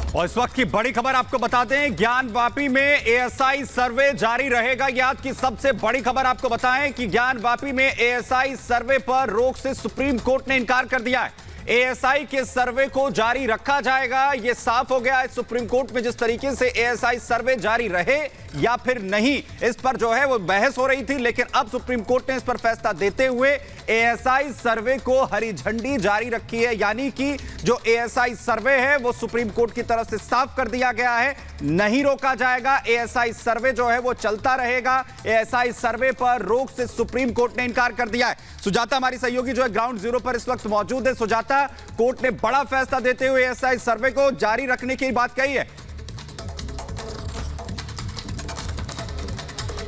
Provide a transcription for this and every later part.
और इस वक्त की बड़ी खबर आपको बता दें, ज्ञानवापी में एएसआई सर्वे जारी रहेगा। ये आज की सबसे बड़ी खबर आपको बताएं कि ज्ञानवापी में एएसआई सर्वे पर रोक से सुप्रीम कोर्ट ने इनकार कर दिया है। एएसआई के सर्वे को जारी रखा जाएगा, यह साफ हो गया है सुप्रीम कोर्ट में। जिस तरीके से एएसआई सर्वे जारी रहे या फिर नहीं, इस पर जो है वो बहस हो रही थी, लेकिन अब सुप्रीम कोर्ट ने इस पर फैसला देते हुए एएसआई सर्वे को हरी झंडी जारी रखी है। यानी कि जो एएसआई सर्वे है वो सुप्रीम कोर्ट की तरफ से साफ कर दिया गया है, नहीं रोका जाएगा। एएसआई सर्वे जो है वो चलता रहेगा। एएसआई सर्वे पर रोक से सुप्रीम कोर्ट ने इनकार कर दिया है। सुजाता हमारी सहयोगी जो है ग्राउंड जीरो पर इस वक्त मौजूद है। सुजाता, कोर्ट ने बड़ा फैसला देते हुए एएसआई सर्वे को जारी रखने की बात कही है।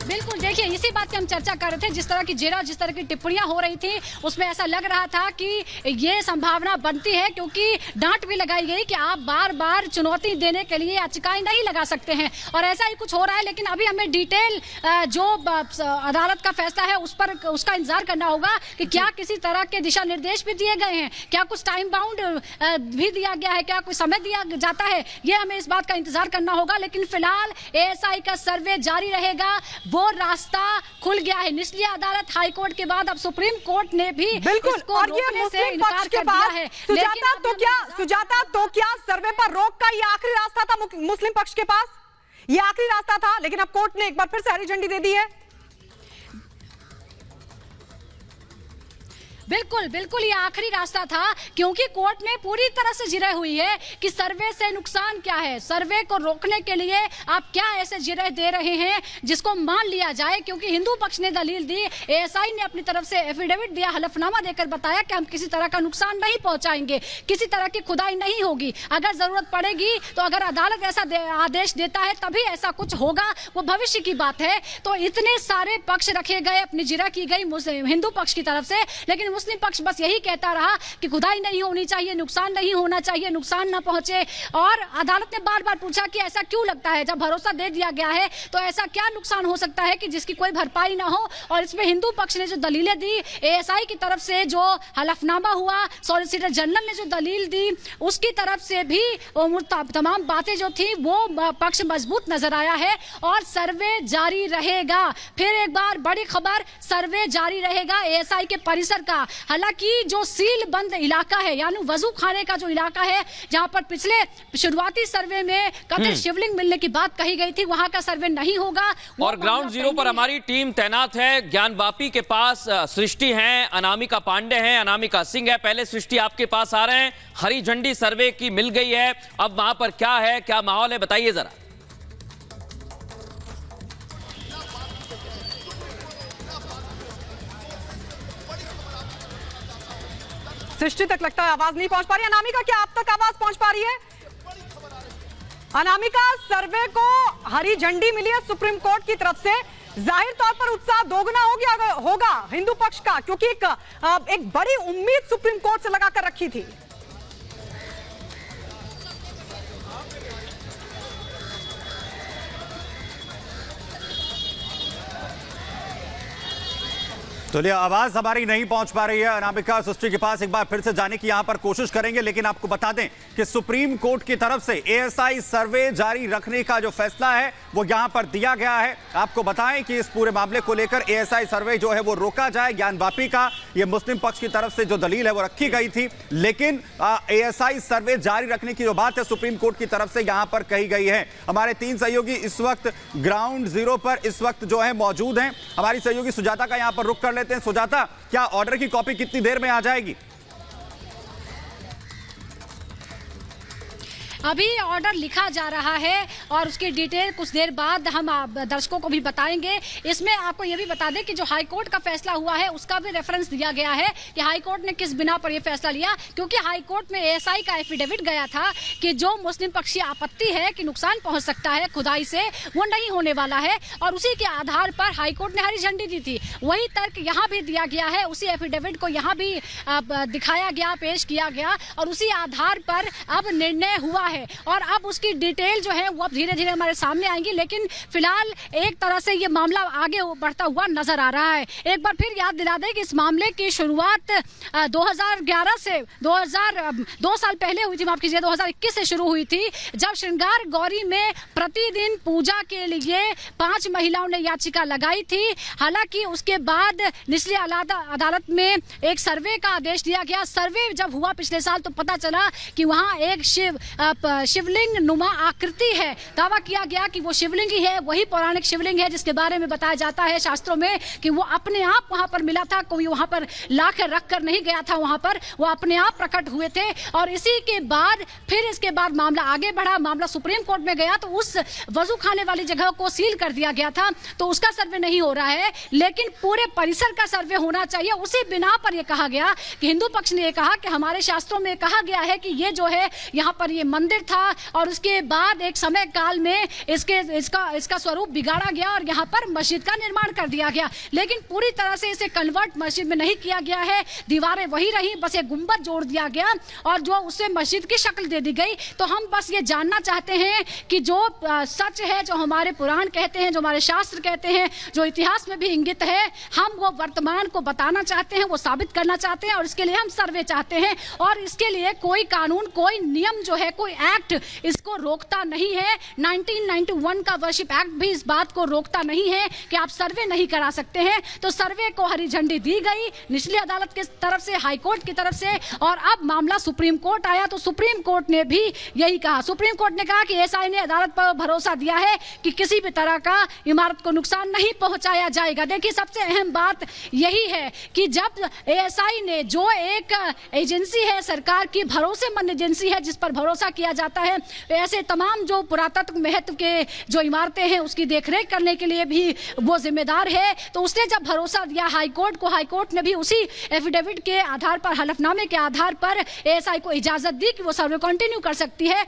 बिल्कुल, देखिए इसी बात की हम चर्चा कर रहे थे। जिस तरह की जेरा, जिस तरह की टिप्पणियां हो रही थी, उसमें ऐसा लग रहा था कि ये संभावना बनती है, क्योंकि डांट भी लगाई गई कि आप बार बार चुनौती देने के लिए याचिकाएं नहीं लगा सकते हैं, और ऐसा ही कुछ हो रहा है। लेकिन अभी हमें डिटेल जो अदालत का फैसला है उस पर उसका इंतजार करना होगा कि क्या किसी तरह के दिशा निर्देश भी दिए गए हैं, क्या कुछ टाइम बाउंड भी दिया गया है, क्या कोई समय दिया जाता है, ये हमें इस बात का इंतजार करना होगा। लेकिन फिलहाल एएसआई का सर्वे जारी रहेगा, वो रास्ता खुल गया है। निचली अदालत, हाई कोर्ट के बाद अब सुप्रीम कोर्ट ने भी बिल्कुल और ये मुस्लिम पक्ष के पास सुजाता तो क्या सर्वे पर रोक का ये आखिरी रास्ता था मुस्लिम पक्ष के पास? ये आखिरी रास्ता था, लेकिन अब कोर्ट ने एक बार फिर से हरी झंडी दे दी है। बिल्कुल बिल्कुल, ये आखिरी रास्ता था, क्योंकि कोर्ट ने पूरी तरह से जिरह हुई है कि सर्वे से नुकसान क्या है, सर्वे को रोकने के लिए आप क्या ऐसे जिरह दे रहे हैं जिसको मान लिया जाए। क्योंकि हिंदू पक्ष ने दलील दी, एएसआई ने अपनी तरफ से एफिडेविट दिया, हलफनामा देकर बताया कि हम किसी तरह का नुकसान नहीं पहुंचाएंगे, किसी तरह की खुदाई नहीं होगी, अगर जरूरत पड़ेगी तो अगर अदालत ऐसा आदेश देता है तभी ऐसा कुछ होगा, वो भविष्य की बात है। तो इतने सारे पक्ष रखे गए, अपनी जिरह की गई हिंदू पक्ष की तरफ से, लेकिन मुस्लिम पक्ष बस यही कहता रहा कि खुदाई नहीं होनी चाहिए, नुकसान नहीं होना चाहिए, नुकसान ना पहुंचे। और अदालत ने बार बार पूछा कि ऐसा क्यों लगता है, जब भरोसा दे दिया गया है तो ऐसा क्या नुकसान हो सकता है कि जिसकी कोई भरपाई ना हो। और इसमें हिंदू पक्ष ने जो दलीलें दी, एएसआई की तरफ से जो हलफनामा हुआ, सॉलिसिटर जनरल ने जो दलील दी, उसकी तरफ से भी तमाम बातें जो थी वो पक्ष मजबूत नजर आया है। और सर्वे जारी रहेगा, फिर एक बार बड़ी खबर, सर्वे जारी रहेगा एएसआई के परिसर का। हालांकि जो सील बंद इलाका है, यानी वजू खाने का जो इलाका है, जहां पर पिछले शुरुआती सर्वे में कथित शिवलिंग मिलने की बात कही गई थी, वहां का सर्वे नहीं होगा। और ग्राउंड जीरो पर हमारी टीम तैनात है। ज्ञानवापी के पास सृष्टि हैं, अनामिका पांडे हैं, अनामिका सिंह है। पहले सृष्टि आपके पास आ रहे हैं, हरी झंडी सर्वे की मिल गई है, अब वहां पर क्या है, क्या माहौल है, बताइए जरा। सृष्टि तक लगता है आवाज नहीं पहुंच पा रही। अनामिका, क्या आप तक आवाज पहुंच पा रही है? अनामिका, सर्वे को हरी झंडी मिली है सुप्रीम कोर्ट की तरफ से, जाहिर तौर पर उत्साह दोगुना होगा हिंदू पक्ष का, क्योंकि एक बड़ी उम्मीद सुप्रीम कोर्ट से लगाकर रखी थी। तो ये आवाज हमारी नहीं पहुंच पा रही है अनामिका, सृष्टि के पास एक बार फिर से जाने की यहां पर कोशिश करेंगे। लेकिन आपको बता दें कि सुप्रीम कोर्ट की तरफ से एएसआई सर्वे जारी रखने का जो फैसला है वो यहां पर दिया गया है। आपको बताएं कि इस पूरे मामले को लेकर एएसआई सर्वे जो है वो रोका जाए। ज्ञानवापी का ये मुस्लिम पक्ष की तरफ से जो दलील है वो रखी गई थी, लेकिन एएसआई सर्वे जारी रखने की जो बात है सुप्रीम कोर्ट की तरफ से यहां पर कही गई है। हमारे तीन सहयोगी इस वक्त ग्राउंड जीरो पर इस वक्त जो है मौजूद हैं। हमारी सहयोगी सुजाता का यहां पर रुख कर लेते हैं। सुजाता, क्या ऑर्डर की कॉपी कितनी देर में आ जाएगी? अभी ऑर्डर लिखा जा रहा है और उसकी डिटेल कुछ देर बाद हम दर्शकों को भी बताएंगे। इसमें आपको यह भी बता दें कि जो हाई कोर्ट का फैसला हुआ है उसका भी रेफरेंस दिया गया है कि हाई कोर्ट ने किस बिना पर यह फैसला लिया, क्योंकि हाई कोर्ट में एएसआई का एफिडेविट गया था कि जो मुस्लिम पक्षी आपत्ति है कि नुकसान पहुंच सकता है खुदाई से, वो नहीं होने वाला है। और उसी के आधार पर हाई कोर्ट ने हरी झंडी दी थी। वही तर्क यहाँ भी दिया गया है, उसी एफिडेविट को यहाँ भी दिखाया गया, पेश किया गया, और उसी आधार पर अब निर्णय हुआ है और अब उसकी डिटेल जो है वो अब धीरे धीरे हमारे सामने आएंगी, लेकिन फिलहाल एक तरह से ये मामला आगे बढ़ता हुआ नजर आ रहा है। एक बार फिर याद दिला दें कि इस मामले की शुरुआत 2011 से 2 साल पहले हुई थी, माफ कीजिए 2021 से शुरू हुई थी, जब श्रृंगार गौरी में प्रतिदिन पूजा के लिए 5 महिलाओं ने याचिका लगाई थी। हालांकि उसके बाद निचली अदालत में एक सर्वे का आदेश दिया गया। सर्वे जब हुआ पिछले साल तो पता चला कि वहां एक शिवलिंग नुमा आकृति है। दावा किया गया कि वो शिवलिंग ही है, वही पौराणिक शिवलिंग है जिसके बारे में बताया जाता है शास्त्रों में कि वो अपने आप वहां पर मिला था, कोई वहां पर लाकर रखकर नहीं गया था, वहां पर वो अपने आप प्रकट हुए थे। और इसी के बाद फिर इसके बाद मामला आगे बढ़ा, मामला सुप्रीम कोर्ट में गया तो उस वजू खाने वाली जगह को सील कर दिया गया था, तो उसका सर्वे नहीं हो रहा है, लेकिन पूरे परिसर का सर्वे होना चाहिए। उसी बिना पर यह कहा गया कि हिंदू पक्ष ने यह कहा कि हमारे शास्त्रों में कहा गया है कि ये जो है यहाँ पर ये मंदिर था और उसके बाद एक समय काल में इसका स्वरूप बिगाड़ा गया और यहाँ पर मस्जिद का निर्माण कर दिया गया, लेकिन पूरी तरह से इसे कन्वर्ट मस्जिद में नहीं किया गया है। दीवारें वही रही, बस एक गुंबद जोड़ दिया गया और जो उससे मस्जिद की शक्ल दे दी गई। तो हम बस ये जानना चाहते हैं कि जो सच है, जो हमारे पुराण कहते हैं, जो हमारे शास्त्र कहते हैं, जो इतिहास में भी इंगित है, हम वो वर्तमान को बताना चाहते हैं, वो साबित करना चाहते हैं और इसके लिए हम सर्वे चाहते हैं। और इसके लिए कोई कानून, कोई नियम जो है, कोई एक्ट इसको रोकता नहीं है। 1991 का वर्शिप एक्ट भी इस बात को रोकता नहीं है कि आप सर्वे नहीं करा सकते हैं। तो सर्वे को हरी झंडी दी गई निचली अदालत की तरफ से, हाई कोर्ट की तरफ से, और अब मामला सुप्रीम कोर्ट आया तो सुप्रीम कोर्ट ने भी यही कहा। सुप्रीम कोर्ट ने कहा कि एएसआई ने अदालत पर भरोसा दिया है कि किसी भी तरह का इमारत को नुकसान नहीं पहुंचाया जाएगा। देखिए, सबसे अहम बात यही है कि जब एएसआई ने, जो एक एजेंसी है, सरकार की भरोसेमंद एजेंसी है जिस पर भरोसा किया जाता है, ऐसे तमाम जो पुरातत्व महत्व के जो इमारतें हैं उसकी देखरेख करने के लिए भी वो जिम्मेदार है, तो उसने जब भरोसा दिया हाईकोर्ट को, हाईकोर्ट ने भी उसी एफिडेविट के आधार पर, हलफनामे के आधार पर एएसआई को इजाजत दी कि वो सर्वे कंटिन्यू कर सकती है।